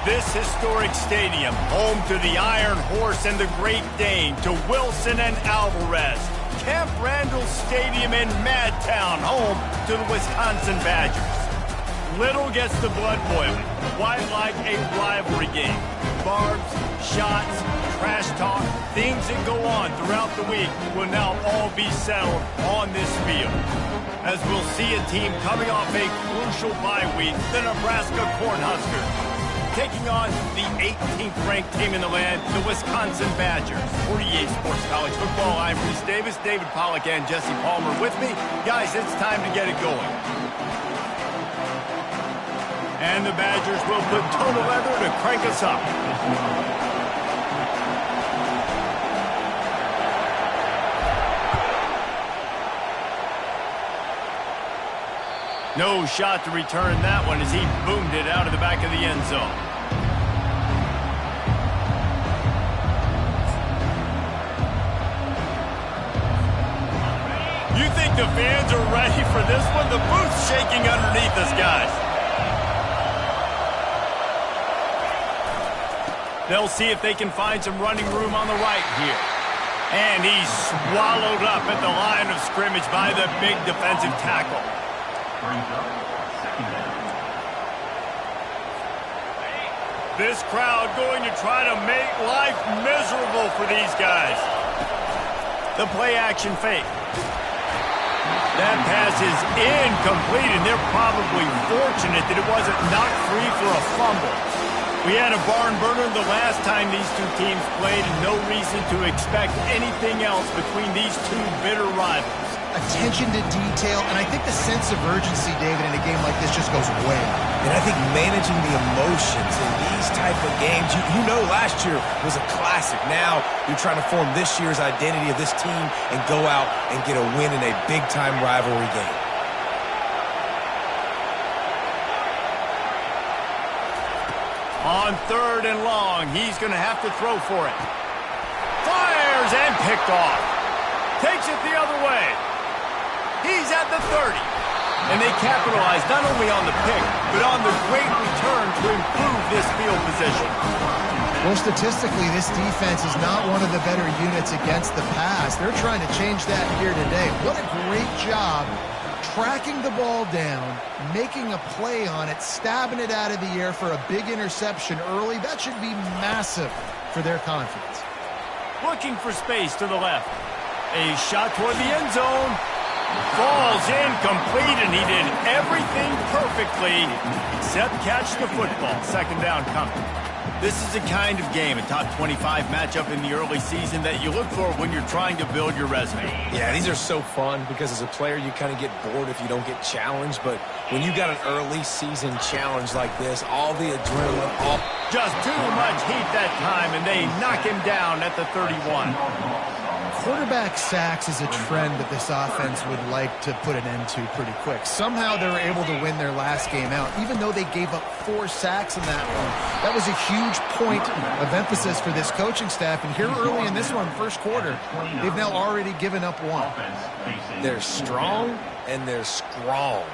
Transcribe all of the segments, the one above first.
This historic stadium, home to the Iron Horse and the Great Dane, to Wilson and Alvarez. Camp Randall Stadium in Madtown, home to the Wisconsin Badgers. Little gets the blood boiling. Why like a rivalry game? Barbs, shots, trash talk, things that go on throughout the week will now all be settled on this field. As we'll see a team coming off a crucial bye week, the Nebraska Cornhuskers, taking on the 18th ranked team in the land, the Wisconsin Badgers. 48 Sports College Football, I'm Reese Davis, David Pollack, and Jesse Palmer with me. Guys, it's time to get it going. And the Badgers will put total leather to crank us up. No shot to return that one as he boomed it out of the back of the end zone. You think the fans are ready for this one? The booth's shaking underneath us, guys. They'll see if they can find some running room on the right here. And he's swallowed up at the line of scrimmage by the big defensive tackle. This crowd going to try to make life miserable for these guys. The play action fake. That pass is incomplete, and they're probably fortunate that it wasn't knocked free for a fumble. We had a barn burner the last time these two teams played, and no reason to expect anything else between these two bitter rivals. Attention to detail, and I think the sense of urgency, David, in a game like this just goes way up. And I think managing the emotions in these type of games, you know last year was a classic. Now you're trying to form this year's identity of this team and go out and get a win in a big-time rivalry game. On 3rd and long, he's going to have to throw for it. Fires and picked off. Takes it the other way. He's at the 30. And they capitalize not only on the pick, but on the great return to improve this field position. Well, statistically, this defense is not one of the better units against the pass. They're trying to change that here today. What a great job tracking the ball down, making a play on it, stabbing it out of the air for a big interception early. That should be massive for their confidence. Looking for space to the left. A shot toward the end zone. Falls incomplete, and he did everything perfectly except catch the football. 2nd down coming. This is the kind of game, a top 25 matchup in the early season, that you look for when you're trying to build your resume. Yeah, these are so fun because as a player you kind of get bored if you don't get challenged, but when you got an early season challenge like this, all the adrenaline, just too much heat that time, and they knock him down at the 31. Quarterback sacks is a trend that this offense would like to put an end to pretty quick. Somehow they were able to win their last game out, even though they gave up 4 sacks in that one. That was a huge point of emphasis for this coaching staff, and here early in this one, first quarter, they've now already given up 1. They're strong and they're strong.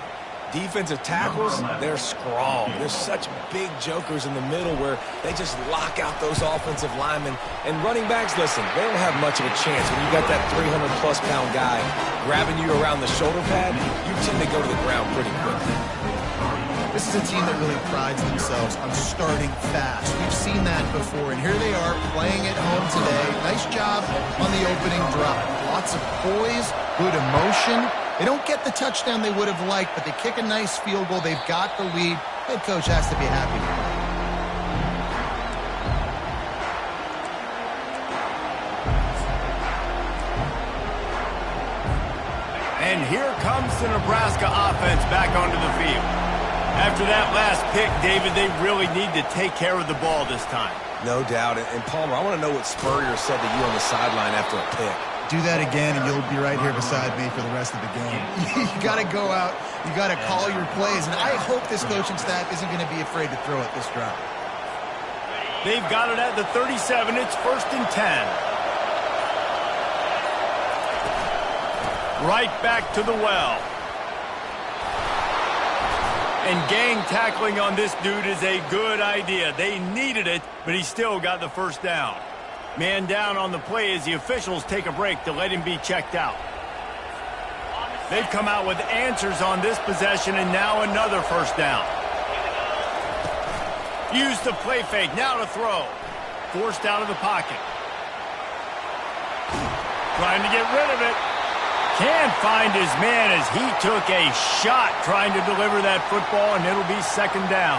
Defensive tackles, they're strong. There's such big jokers in the middle where they just lock out those offensive linemen. And running backs, listen, they don't have much of a chance. When you got that 300-plus pound guy grabbing you around the shoulder pad, you tend to go to the ground pretty quickly. This is a team that really prides themselves on starting fast. We've seen that before, and here they are playing at home today. Nice job on the opening drive. Lots of poise, good emotion. They don't get the touchdown they would have liked, but they kick a nice field goal. They've got the lead. Head coach has to be happy. And here comes the Nebraska offense back onto the field. After that last pick, David, they really need to take care of the ball this time. No doubt. And Palmer, I want to know what Spurrier said to you on the sideline after a pick. Do that again, and you'll be right here beside me for the rest of the game. You got to go out. You got to call your plays, and I hope this coaching staff isn't going to be afraid to throw it this drive. They've got it at the 37. It's 1st and 10. Right back to the well. And gang tackling on this dude is a good idea. They needed it, but he still got the first down. Man down on the play as the officials take a break to let him be checked out. They've come out with answers on this possession, and now another first down. Use the play fake, now to throw. Forced out of the pocket. Trying to get rid of it. Can't find his man as he took a shot trying to deliver that football, and it'll be second down.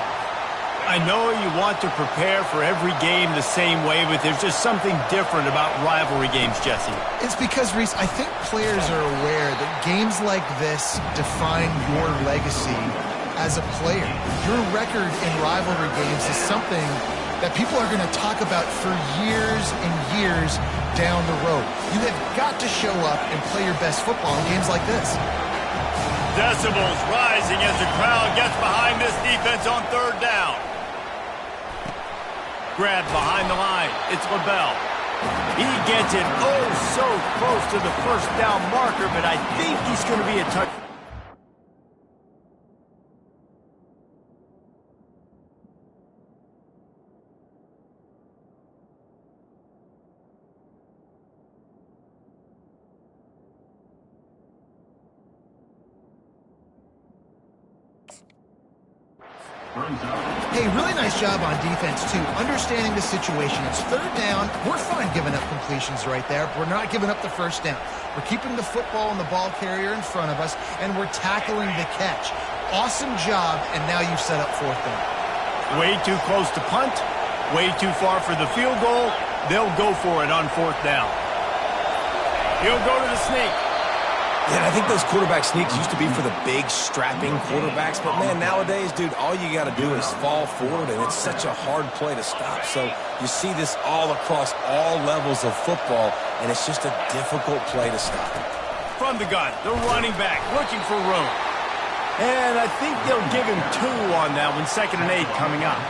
I know you want to prepare for every game the same way, but there's just something different about rivalry games, Jesse. It's because, Reese, I think players are aware that games like this define your legacy as a player. Your record in rivalry games is something that people are going to talk about for years and years down the road. You have got to show up and play your best football in games like this. Decibels rising as the crowd gets behind this defense on third down. Grabbed behind the line. It's LaBelle. He gets it so close to the first down marker, but I think he's going to be a touchdown. Hey, really nice job on defense, too, understanding the situation. It's third down. We're fine giving up completions right there. We're not giving up the first down. We're keeping the football and the ball carrier in front of us, and we're tackling the catch. Awesome job, and now you've set up fourth down. Way too close to punt, way too far for the field goal. They'll go for it on fourth down. He'll go to the sneak. Yeah, I think those quarterback sneaks used to be for the big, strapping quarterbacks. But, man, nowadays, dude, all you got to do is fall forward, and it's such a hard play to stop. So you see this all across all levels of football, and it's just a difficult play to stop. From the gun, the running back looking for room. And I think they'll give him 2 on that one, 2nd and 8 coming up.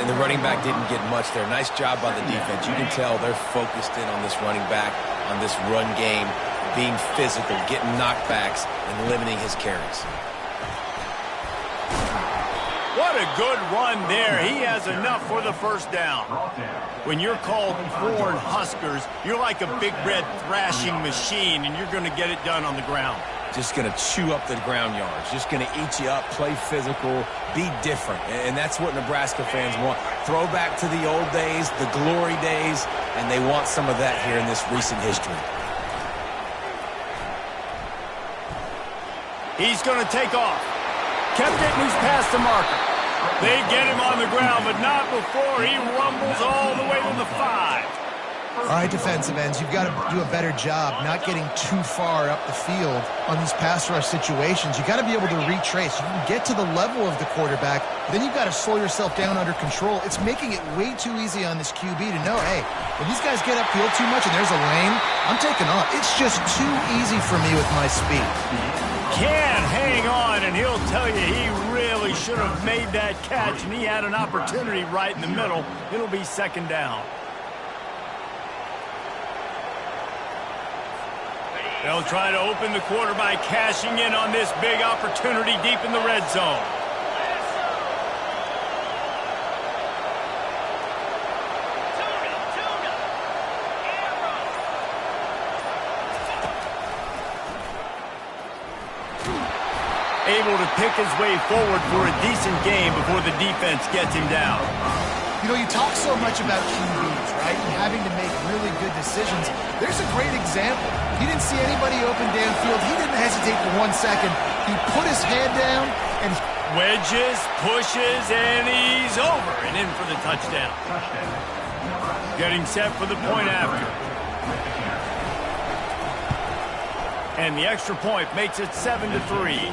And the running back didn't get much there. Nice job by the defense. You can tell they're focused in on this running back, on this run game, being physical, getting knockbacks, and limiting his carries. What a good run there. He has enough for the first down. When you're called Corn Huskers, you're like a big red thrashing machine, and you're going to get it done on the ground. Just going to chew up the ground yards. Just going to eat you up, play physical, be different. And that's what Nebraska fans want. Throw back to the old days, the glory days, and they want some of that here in this recent history. He's going to take off. Kept it, and he's past the marker. They get him on the ground, but not before he rumbles all the way to the 5. All right, defensive ends, you've got to do a better job not getting too far up the field on these pass rush situations. You've got to be able to retrace. You can get to the level of the quarterback, then you've got to slow yourself down under control. It's making it way too easy on this QB to know, hey, when these guys get upfield too much and there's a lane, I'm taking off. It's just too easy for me with my speed. Can't hang on, and he'll tell you he really should have made that catch, and he had an opportunity right in the middle. It'll be second down. They'll try to open the quarter by cashing in on this big opportunity deep in the red zone. Able to pick his way forward for a decent game before the defense gets him down. You know, you talk so much about QBs, right, and having to make really good decisions. There's a great example. He didn't see anybody open downfield. He didn't hesitate for 1 second. He put his head down and wedges, pushes, and he's over and in for the touchdown. Getting set for the point after. And the extra point makes it 7-3.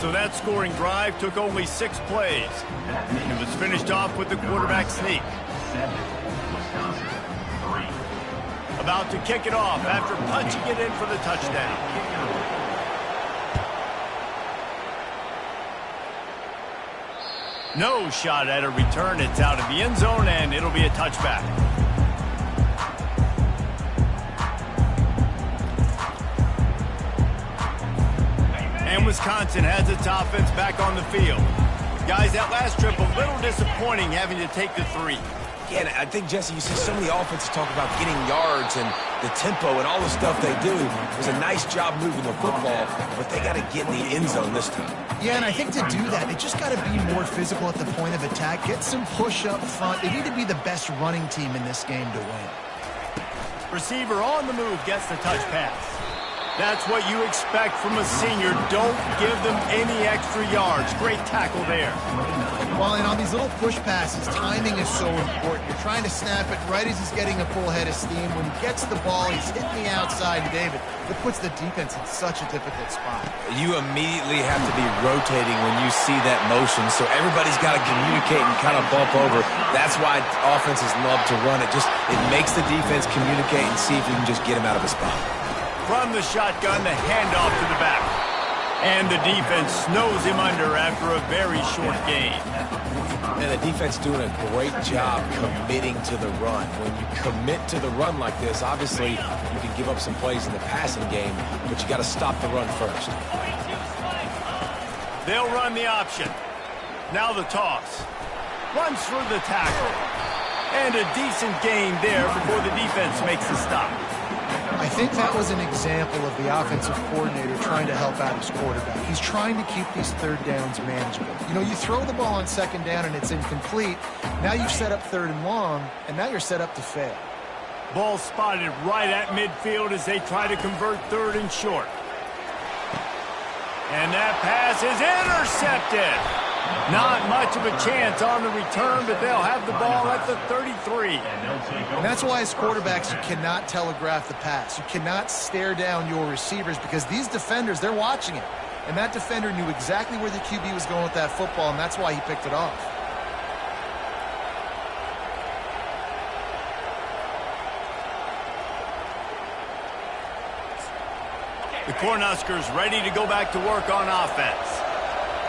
So that scoring drive took only 6 plays. It was finished off with the quarterback sneak. About to kick it off after punching it in for the touchdown. No shot at a return. It's out of the end zone, and it'll be a touchback. And with Wisconsin has its offense back on the field. Guys, that last trip a little disappointing having to take the 3. Yeah, and I think, Jesse, you see so many offenses talk about getting yards and the tempo and all the stuff they do. It was a nice job moving the football, but they got to get in the end zone this time. Yeah, and I think to do that, they just got to be more physical at the point of attack, get some push up front. They need to be the best running team in this game to win. Receiver on the move gets the touch pass. That's what you expect from a senior. Don't give them any extra yards. Great tackle there. Well, and on these little push passes, timing is so important. You're trying to snap it right as he's getting a full head of steam. When he gets the ball, he's hitting the outside, David. It puts the defense in such a difficult spot. You immediately have to be rotating when you see that motion, so everybody's got to communicate and kind of bump over. That's why offenses love to run it. It makes the defense communicate and see if you can just get him out of a spot. From the shotgun, the handoff to the back. And the defense snows him under after a very short gain. And the defense doing a great job committing to the run. When you commit to the run like this, obviously you can give up some plays in the passing game, but you got to stop the run first. They'll run the option. Now the toss. Runs through the tackle. And a decent gain there before the defense makes the stop. I think that was an example of the offensive coordinator trying to help out his quarterback. He's trying to keep these third downs manageable. You know, you throw the ball on second down and it's incomplete. Now you've set up third and long, and now you're set up to fail. Ball spotted right at midfield as they try to convert third and short. And that pass is intercepted. Not much of a chance on the return, but they'll have the ball at the 33. And that's why as quarterbacks, you cannot telegraph the pass. You cannot stare down your receivers because these defenders, they're watching it. And that defender knew exactly where the QB was going with that football, and that's why he picked it off. The Cornhuskers ready to go back to work on offense.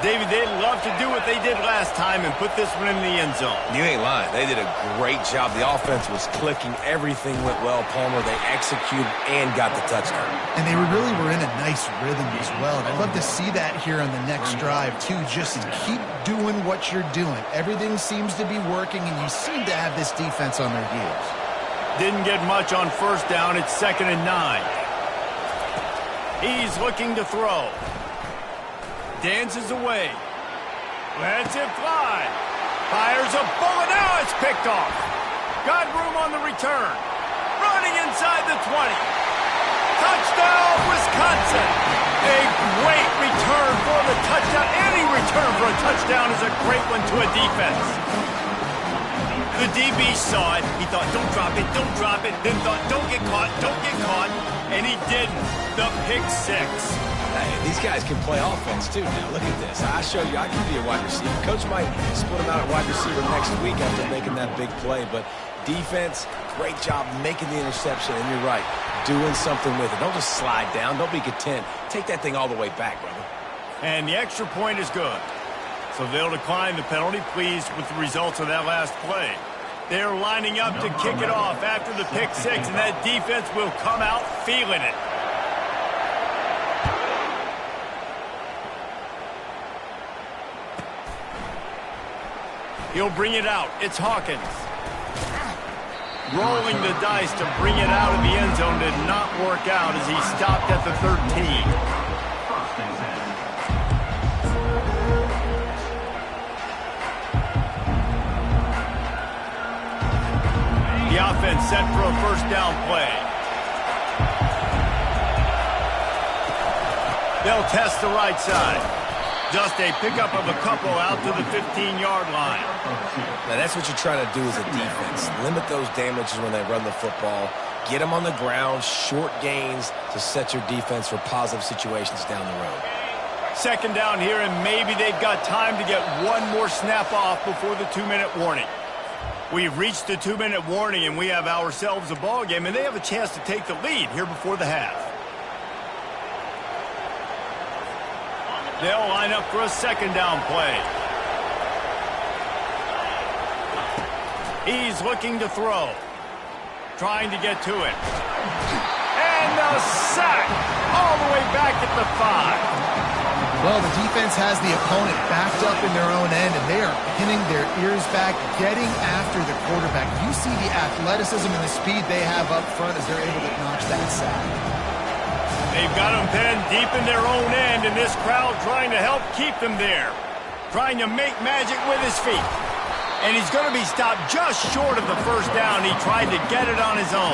David, they'd love to do what they did last time and put this one in the end zone. You ain't lying. They did a great job. The offense was clicking. Everything went well, Palmer. They executed and got the touchdown. And they really were in a nice rhythm as well. And I'd love to see that here on the next drive, too. Just keep doing what you're doing. Everything seems to be working, and you seem to have this defense on their heels. Didn't get much on first down. It's 2nd and 9. He's looking to throw. Dances away. Lets it fly. Fires a bullet. Now it's picked off. Got room on the return. Running inside the 20. Touchdown, Wisconsin. A great return for the touchdown. Any return for a touchdown is a great one to a defense. The DB saw it. He thought, don't drop it, don't drop it. Then thought, don't get caught, don't get caught. And he didn't. The pick 6. Hey, these guys can play offense, too. Now, look at this. I show you I can be a wide receiver. Coach might split him out at wide receiver next week after making that big play. But defense, great job making the interception. And you're right, doing something with it. Don't just slide down. Don't be content. Take that thing all the way back, brother. And the extra point is good. So they'll decline the penalty, pleased with the results of that last play. They're lining up to kick it off after the pick 6, and that defense will come out feeling it. He'll bring it out. It's Hawkins. Rolling the dice to bring it out of the end zone did not work out as he stopped at the 13. The offense set for a first down play. They'll test the right side. Just a pickup of a couple out to the 15-yard line. Now, that's what you're trying to do as a defense. Limit those damages when they run the football. Get them on the ground, short gains to set your defense for positive situations down the road. 2nd down here, and maybe they've got time to get one more snap off before the 2-minute warning. We've reached the 2-minute warning, and we have ourselves a ball game, and they have a chance to take the lead here before the half. They'll line up for a 2nd down play. He's looking to throw. Trying to get to it. And a sack all the way back at the 5. Well, the defense has the opponent backed up in their own end, and they are pinning their ears back, getting after the quarterback. You see the athleticism and the speed they have up front as they're able to notch that sack. They've got him pinned deep in their own end, and this crowd trying to help keep them there. Trying to make magic with his feet. And he's going to be stopped just short of the first down. He tried to get it on his own.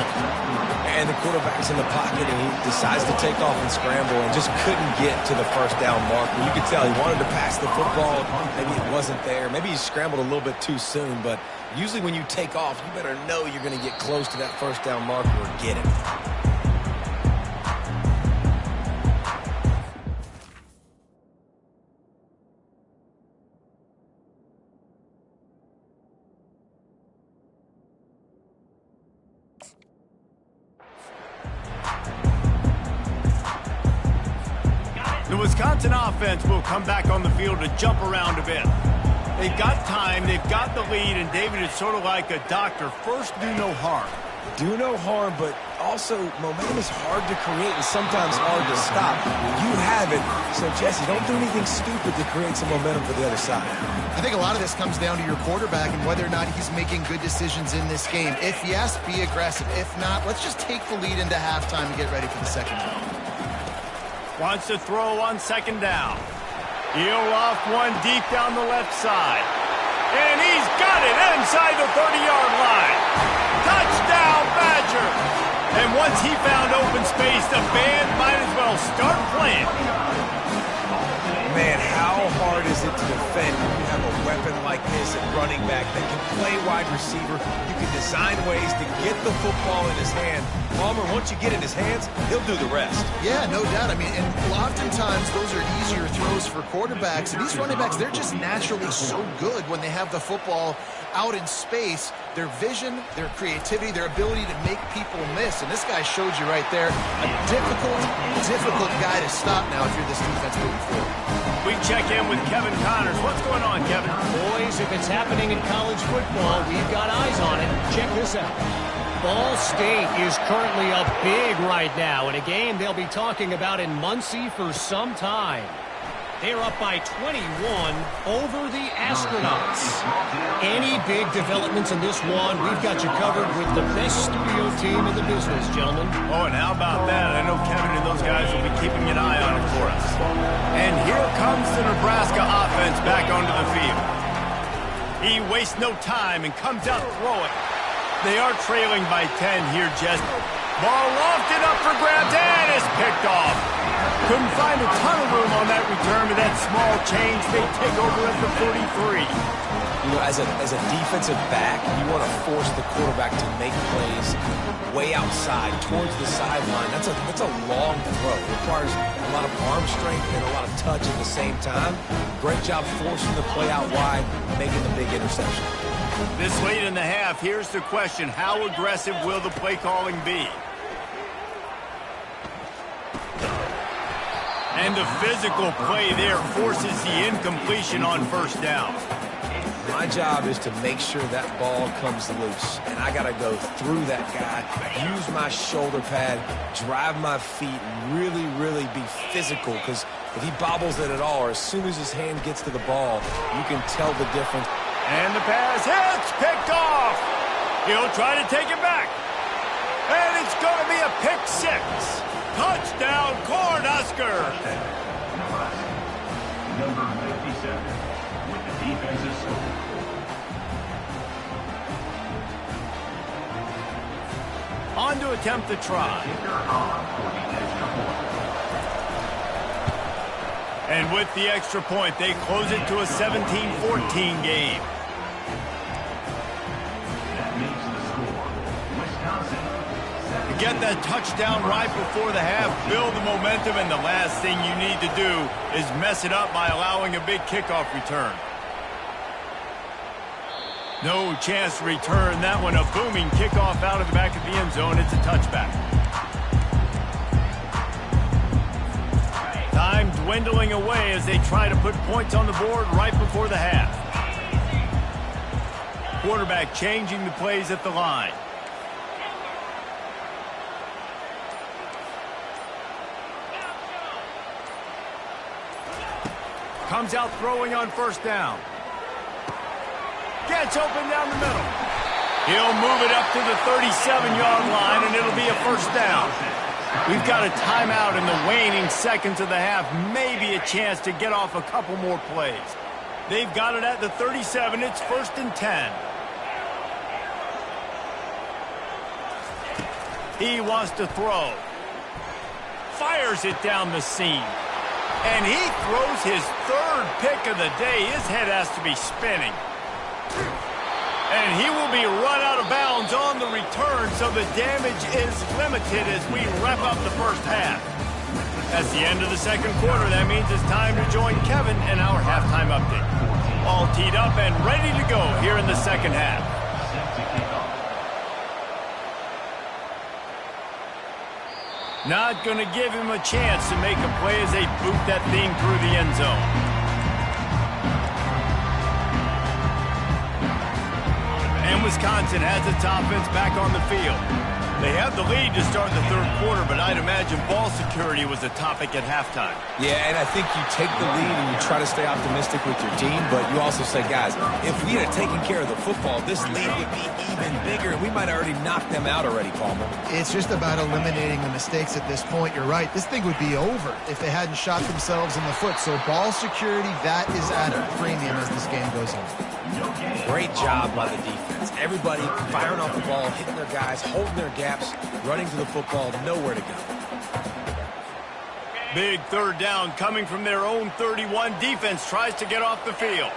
And the quarterback's in the pocket, and he decides to take off and scramble and just couldn't get to the first down marker. You could tell he wanted to pass the football. Maybe it wasn't there. Maybe he scrambled a little bit too soon. But usually when you take off, you better know you're going to get close to that first down marker or get it. The Wisconsin offense will come back on the field to jump around a bit. They've got time, they've got the lead, and David is sort of like a doctor. First, do no harm. Do no harm, but also momentum is hard to create and sometimes hard to stop. You have it, so Jesse, don't do anything stupid to create some momentum for the other side. I think a lot of this comes down to your quarterback and whether or not he's making good decisions in this game. If yes, be aggressive. If not, let's just take the lead into halftime and get ready for the second half. Wants to throw on second down. He'll off one deep down the left side. And he's got it inside the 30-yard line. Touchdown, Badger! And once he found open space, the band might as well start playing. Man, how hard is it to defend when you have a weapon like this at running back that can play wide receiver? You can design ways to get the football in his hand. Palmer, once you get it in his hands, he'll do the rest. Yeah, no doubt. I mean, and oftentimes those are easier throws for quarterbacks. And these running backs, they're just naturally so good when they have the football out in space. Their vision, their creativity, their ability to make people miss. And this guy showed you right there, a difficult guy to stop now if you're this defense moving forward. We check in with Kevin Connors. What's going on, Kevin? Boys, if it's happening in college football, we've got eyes on it. Check this out. Ball State is currently up big right now in a game they'll be talking about in Muncie for some time. They're up by 21 over the Astronauts. Any big developments in this one, we've got you covered with the best studio team in the business, gentlemen. Oh, and how about that? I know Kevin and those guys will be keeping an eye on it for us. And here comes the Nebraska offense back onto the field. He wastes no time and comes out throwing. They are trailing by 10 here, Jess. Ball lofted up for grabs and is picked off. Couldn't find a ton of room on that return, but that small change, they take over at the 43. You know, as a defensive back, you want to force the quarterback to make plays way outside, towards the sideline. That's a long throw. It requires a lot of arm strength and a lot of touch at the same time. Great job forcing the play out wide, making the big interception. This late in the half, here's the question. How aggressive will the play calling be? And the physical play there forces the incompletion on first down. My job is to make sure that ball comes loose, and I got to go through that guy, use my shoulder pad, drive my feet, and really, really be physical, because if he bobbles it at all, or as soon as his hand gets to the ball, you can tell the difference. And the pass hits, picked off. He'll try to take it back. And it's going to be a pick six. Touchdown, Cornhusker. Number 57 with the defensive score. On to attempt the try. And with the extra point, they close it to a 17-14 game. That makes the score. Wisconsin. To get that touchdown right before the half, build the momentum, and the last thing you need to do is mess it up by allowing a big kickoff return. No chance to return that one. A booming kickoff out of the back of the end zone. It's a touchback. Time dwindling away as they try to put points on the board right before the half. Quarterback changing the plays at the line. Comes out throwing on first down. Gets open down the middle. He'll move it up to the 37-yard line, and it'll be a first down. We've got a timeout in the waning seconds of the half. Maybe a chance to get off a couple more plays. They've got it at the 37. It's 1st and 10. He wants to throw. Fires it down the seam. And he throws his 3rd pick of the day. His head has to be spinning. And he will be run out of bounds on the return, so the damage is limited as we wrap up the first half. That's the end of the second quarter. That means it's time to join Kevin in our halftime update. All teed up and ready to go here in the second half. Not going to give him a chance to make a play as they boot that thing through the end zone. And Wisconsin has its offense back on the field. They have the lead to start the third quarter, but I'd imagine ball security was a topic at halftime. Yeah, and I think you take the lead and you try to stay optimistic with your team, but you also say, guys, if we had taken care of the football, this lead would be even bigger, and we might have already knocked them out already, Palmer. It's just about eliminating the mistakes at this point. You're right. This thing would be over if they hadn't shot themselves in the foot. So ball security, that is at a premium as this game goes on. Great job by the defense. Everybody firing off the ball, hitting their guys, holding their gaps, running to the football, nowhere to go. Big third down coming from their own 31. Defense tries to get off the field.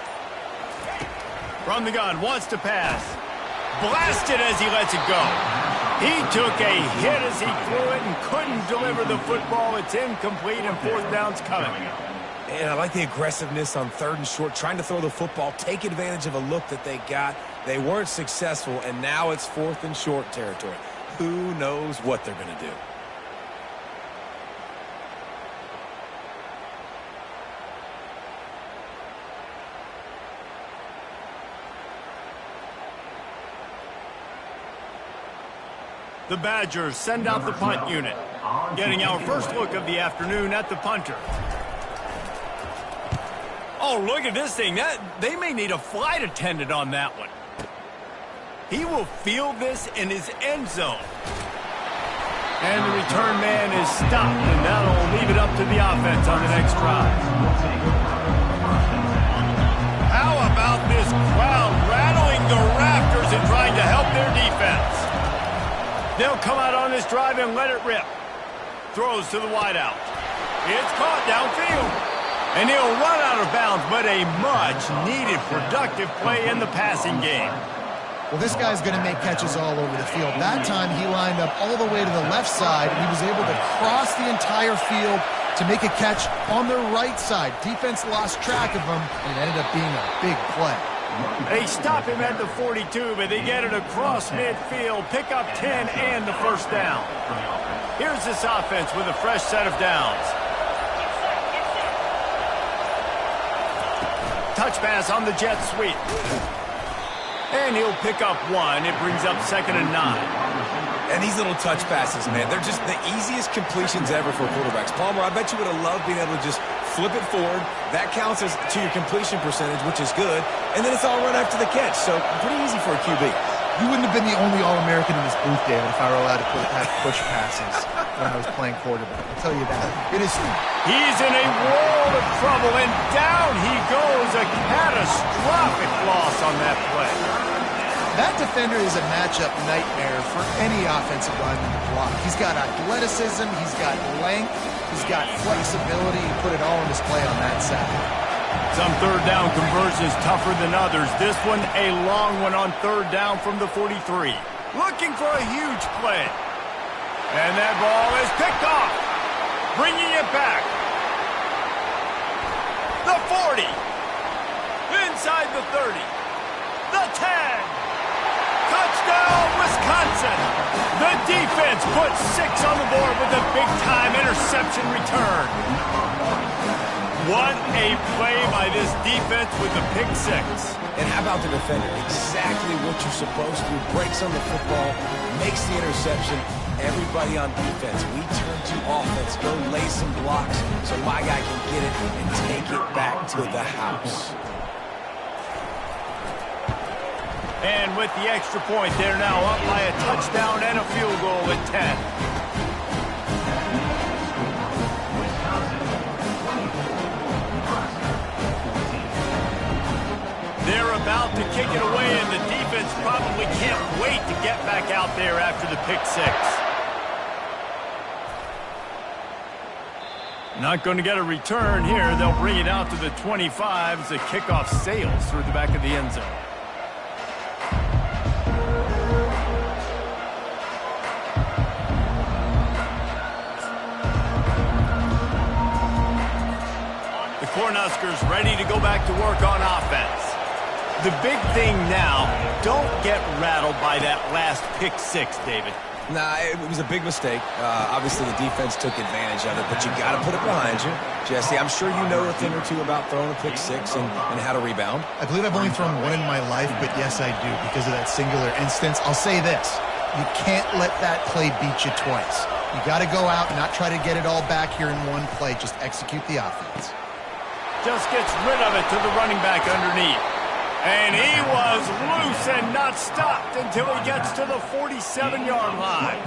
From the gun, wants to pass. Blasted as he lets it go. He took a hit as he threw it and couldn't deliver the football. It's incomplete and 4th down's coming. And I like the aggressiveness on 3rd and short, trying to throw the football, take advantage of a look that they got. They weren't successful, and now it's 4th and short territory. Who knows what they're going to do? The Badgers send out the punt unit. Getting our first look of the afternoon at the punter. Oh, look at this thing. They may need a flight attendant on that one. He will field this in his end zone. And the return man is stopped, and that'll leave it up to the offense on the next drive. How about this crowd rattling the rafters and trying to help their defense? They'll come out on this drive and let it rip. Throws to the wideout. It's caught downfield. And he'll run out of bounds, but a much-needed productive play in the passing game. Well, this guy's going to make catches all over the field. That time he lined up all the way to the left side, and he was able to cross the entire field to make a catch on the right side. Defense lost track of him, and it ended up being a big play. They stop him at the 42, but they get it across midfield, pick up 10 and the first down. Here's this offense with a fresh set of downs. Touch pass on the jet sweep. And he'll pick up 1. It brings up 2nd and 9. And these little touch passes, man, they're just the easiest completions ever for quarterbacks. Palmer, I bet you would have loved being able to just flip it forward. That counts as to your completion percentage, which is good. And then it's all run after the catch. So pretty easy for a QB. You wouldn't have been the only All-American in this booth, David, if I were allowed to have push passes when I was playing quarterback. I'll tell you that. It is. He's in a world of trouble, and down he goes. A catastrophic loss on that play. That defender is a matchup nightmare for any offensive lineman to block. He's got athleticism, he's got length, he's got flexibility. He put it all on display on that side. Some third down conversions tougher than others. This one a long one on 3rd down from the 43. Looking for a huge play. And that ball is picked off. Bringing it back. The 40. Inside the 30. The 10. Touchdown, Wisconsin! The defense puts 6 on the board with a big-time interception return. What a play by this defense with the pick 6. And how about the defender? Exactly what you're supposed to. Breaks on the football, makes the interception. everybody on defense, we turn to offense. Go lay some blocks so my guy can get it and take it back to the house. And with the extra point, they're now up by a touchdown and a field goal at 10. They're about to kick it away, and the defense probably can't wait to get back out there after the pick six. Not going to get a return here. They'll bring it out to the 25 as the kickoff sails through the back of the end zone. The Cornhuskers ready to go back to work on offense. The big thing now, don't get rattled by that last pick six, David. Nah, it was a big mistake. Obviously, the defense took advantage of it, but you got to put it behind you. Jesse, I'm sure you know a thing or two about throwing a pick six and how to rebound. I believe I've only thrown one in my life, but yes, I do, because of that singular instance. I'll say this. You can't let that play beat you twice. You got to go out and not try to get it all back here in one play. Just execute the offense. Just gets rid of it to the running back underneath. And he was loose and not stopped until he gets to the 47-yard line.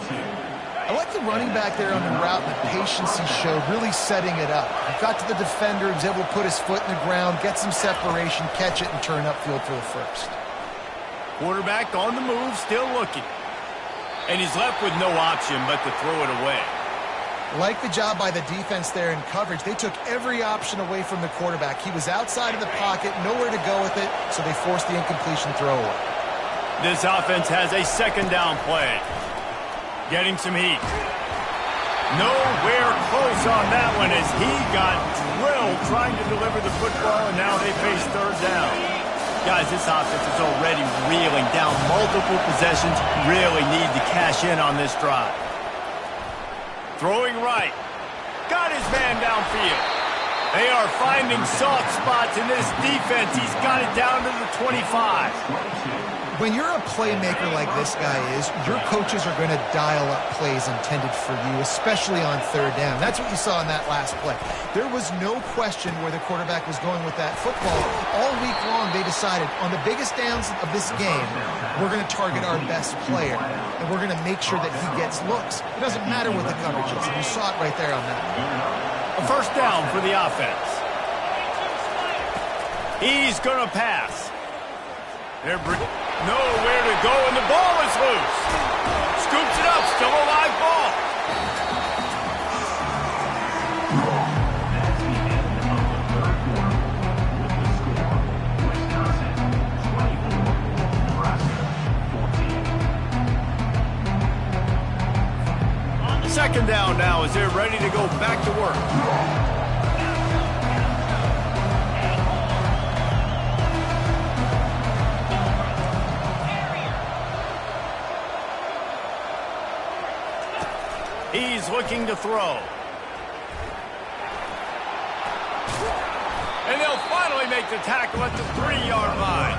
I like the running back there on the route and the patience he showed, really setting it up. He got to the defender, he was able to put his foot in the ground, get some separation, catch it, and turn upfield for the first. Quarterback on the move, still looking. And he's left with no option but to throw it away. Like the job by the defense there in coverage. They took every option away from the quarterback. He was outside of the pocket, nowhere to go with it, so they forced the incompletion throw away. This offense has a second down play. Getting some heat. Nowhere close on that one as he got drilled trying to deliver the football, and now they face third down. Guys, this offense is already reeling down multiple possessions. Really need to cash in on this drive. Throwing right. Got his man downfield. They are finding soft spots in this defense. He's got it down to the 25. When you're a playmaker like this guy is, your coaches are going to dial up plays intended for you, especially on third down. That's what you saw in that last play. There was no question where the quarterback was going with that football. All week long, they decided on the biggest downs of this game, we're going to target our best player, and we're going to make sure that he gets looks. It doesn't matter what the coverage is, and you saw it right there on that. A first down for the offense. He's going to pass. They're nowhere to go, and the ball is loose. Scoops it up, still a live ball. Second down now as they're ready to go back to work. He's looking to throw. And they'll finally make the tackle at the 3-yard line.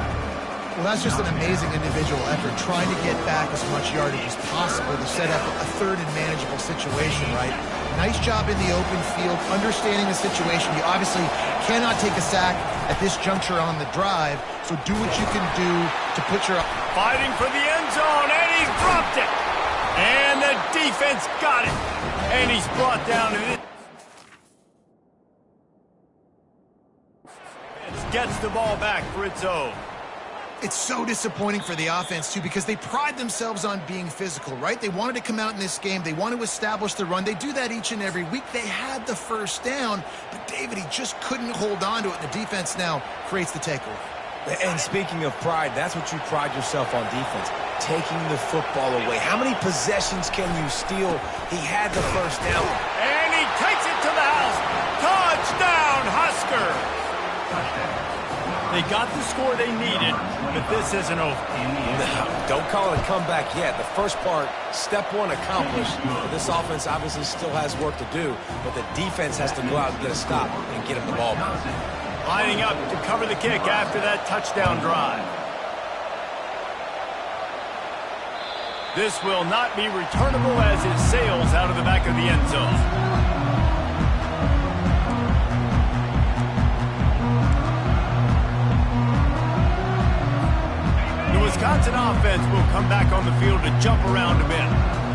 Well, that's just an amazing individual effort, trying to get back as much yardage as possible to set up a third and manageable situation, right? Nice job in the open field, understanding the situation. You obviously cannot take a sack at this juncture on the drive, so do what you can do to put your... Fighting for the end zone, and he's dropped it. And the defense got it. And he's brought down to this. Gets the ball back for its own. It's so disappointing for the offense, too, because they pride themselves on being physical, right? They wanted to come out in this game. They want to establish the run. They do that each and every week. They had the first down, but David, he just couldn't hold on to it. The defense now creates the takeaway. And speaking of pride, that's what you pride yourself on defense, taking the football away. How many possessions can you steal? He had the first down. And he takes it to the house. Touchdown, Huskers! They got the score they needed, but this isn't over. No, don't call it a comeback yet. The first part, step one accomplished. This offense obviously still has work to do, but the defense has to go out and get a stop and get him the ball back. Lining up to cover the kick after that touchdown drive. This will not be returnable as it sails out of the back of the end zone. The Wisconsin offense will come back on the field to jump around a bit.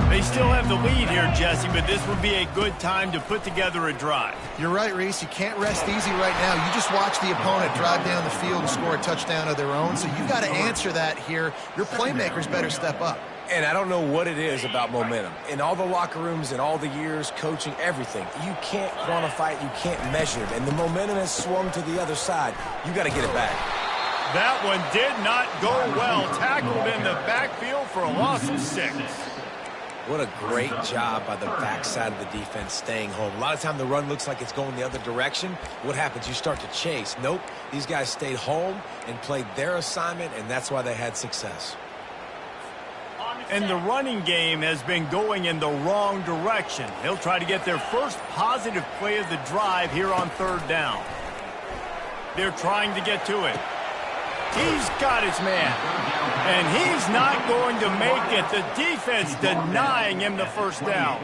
They still have the lead here, Jesse, but this would be a good time to put together a drive. You're right, Reese. You can't rest easy right now. You just watch the opponent drive down the field and score a touchdown of their own, so you've got to answer that here. Your playmakers better step up. And I don't know what it is about momentum. In all the locker rooms, in all the years, coaching, everything, you can't quantify it, you can't measure it. And the momentum has swung to the other side. You got to get it back. That one did not go well. Tackled in the backfield for a loss of 6. What a great job by the backside of the defense staying home. A lot of time the run looks like it's going the other direction. What happens? You start to chase. Nope. These guys stayed home and played their assignment, and that's why they had success. And the running game has been going in the wrong direction. They'll try to get their first positive play of the drive here on 3rd down. They're trying to get to it. He's got his man. And he's not going to make it. The defense denying him the first down.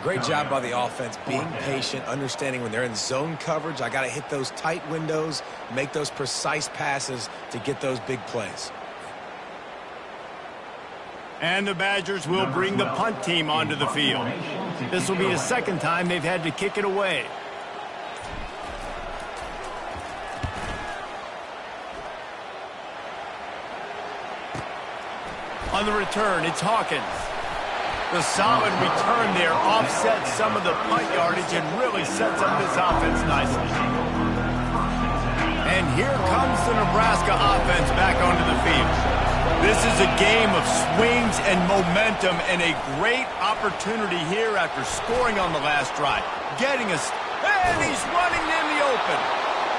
Great job by the offense, being patient, understanding when they're in zone coverage, I got to hit those tight windows, make those precise passes to get those big plays. And the Badgers will bring the punt team onto the field. This will be the second time they've had to kick it away. On the return, it's Hawkins. The solid return there offsets some of the punt yardage and really sets up this offense nicely. And here comes the Nebraska offense back onto the field. This is a game of swings and momentum and a great opportunity here after scoring on the last drive. Getting us, and he's running in the open.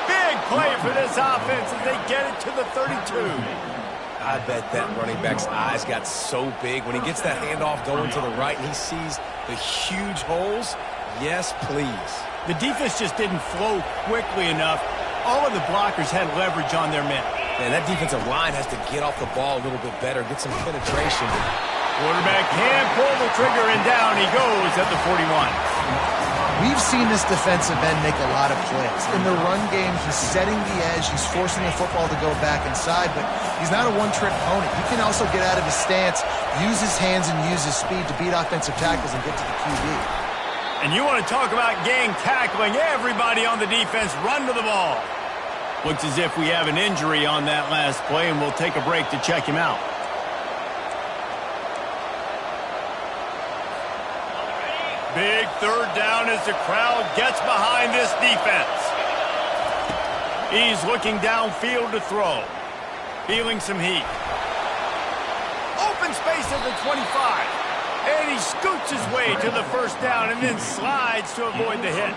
Big play for this offense as they get it to the 32. I bet that running back's eyes got so big when he gets that handoff going to the right and he sees the huge holes. Yes, please. The defense just didn't flow quickly enough. All of the blockers had leverage on their men. Man, that defensive line has to get off the ball a little bit better, get some penetration. Quarterback can pull the trigger, and down he goes at the 41. We've seen this defensive end make a lot of plays. In the run game, he's setting the edge. He's forcing the football to go back inside, but he's not a one-trick pony. He can also get out of his stance, use his hands, and use his speed to beat offensive tackles and get to the QB. And you want to talk about gang tackling, everybody on the defense run to the ball. Looks as if we have an injury on that last play, and we'll take a break to check him out. Big 3rd down as the crowd gets behind this defense. He's looking downfield to throw. Feeling some heat. Open space at the 25. And he scoots his way to the 1st down and then slides to avoid the hit.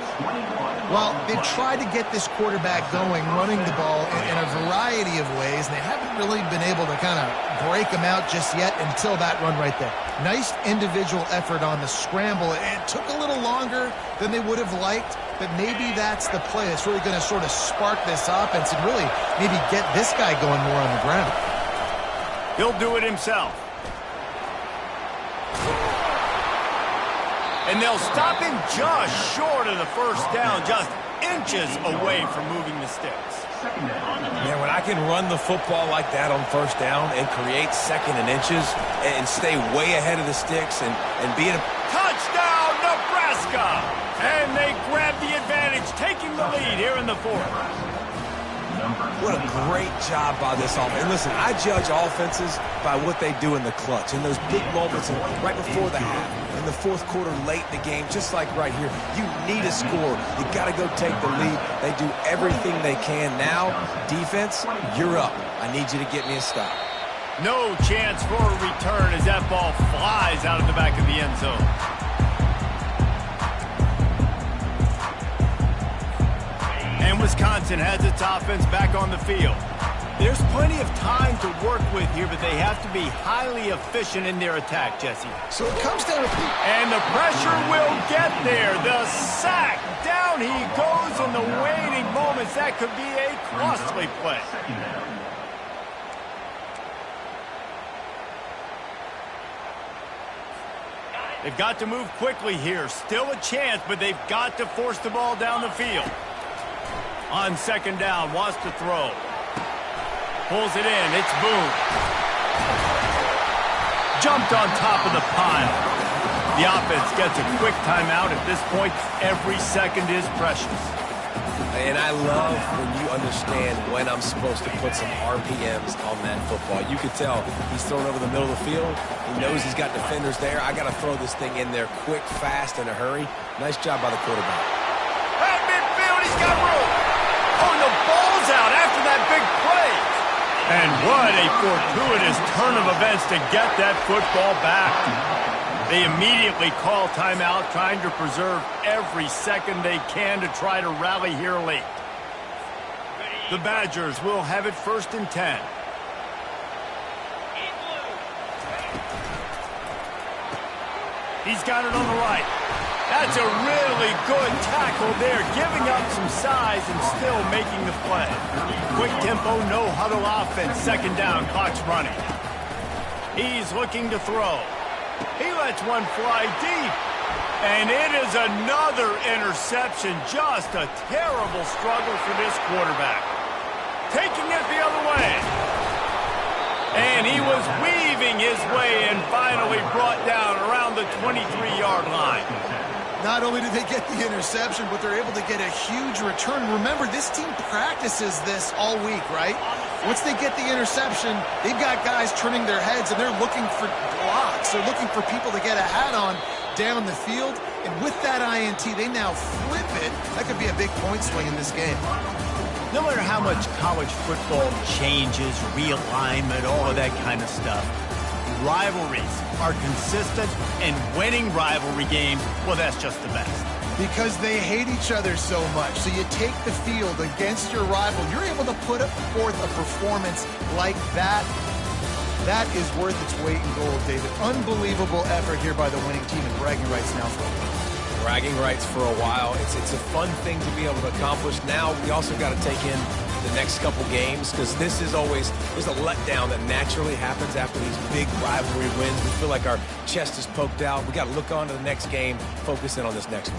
Well, they've tried to get this quarterback going, running the ball in a variety of ways, and they haven't really been able to kind of break him out just yet until that run right there. Nice individual effort on the scramble. It took a little longer than they would have liked, but maybe that's the play that's really going to sort of spark this offense and really maybe get this guy going more on the ground. He'll do it himself. And they'll stop him just short of the 1st down, just inches away from moving the sticks. Man, when I can run the football like that on 1st down and create 2nd and inches and stay way ahead of the sticks and be in a... Touchdown, Nebraska! And they grab the advantage, taking the lead here in the 4th. What a great job by this offense. And listen, I judge offenses by what they do in the clutch, in those big moments and right before the half, in the 4th quarter, late in the game, just like right here. You need a score. You got to go take the lead. They do everything they can now. Defense, you're up. I need you to get me a stop. No chance for a return as that ball flies out of the back of the end zone. And Wisconsin has its offense back on the field. There's plenty of time to work with here, but they have to be highly efficient in their attack, Jesse. So it comes down to... And the pressure will get there. The sack. Down he goes in the waiting moments. That could be a costly play. They've got to move quickly here. Still a chance, but they've got to force the ball down the field. On second down, wants to throw. Pulls it in. It's Boone. Jumped on top of the pile. The offense gets a quick timeout. At this point, every second is precious. And I love when you understand when I'm supposed to put some RPMs on that football. You could tell he's thrown over the middle of the field. He knows he's got defenders there. I got to throw this thing in there quick, fast, in a hurry. Nice job by the quarterback. At midfield, he's got room. Oh, and the ball's out after that big play. And what a fortuitous turn of events to get that football back. They immediately call timeout, trying to preserve every second they can to try to rally here late. The Badgers will have it 1st and 10. He's got it on the right. That's a really good tackle there, giving up some size and still making the play. Quick tempo, no huddle offense. Second down, clock's running. He's looking to throw. He lets one fly deep. And it is another interception. Just a terrible struggle for this quarterback. Taking it the other way. And he was weaving his way and finally brought down around the 23-yard line. Not only do they get the interception, but they're able to get a huge return. Remember, this team practices this all week, right? Once they get the interception, they've got guys turning their heads, and they're looking for blocks. They're looking for people to get a hat on down the field. And with that INT, they now flip it. That could be a big point swing in this game. No matter how much college football changes, realignment, all of that kind of stuff, rivalries are consistent, and winning rivalry games, well, that's just the best. Because they hate each other so much. So you take the field against your rival. You're able to put forth a performance like that. That is worth its weight in gold, David. Unbelievable effort here by the winning team, and bragging rights now for them. Bragging rights for a while. It's a fun thing to be able to accomplish. Now we also got to take in the next couple games, because this is always, there's a letdown that naturally happens after these big rivalry wins. We feel like our chest is poked out. We got to look on to the next game, focus in on this next one.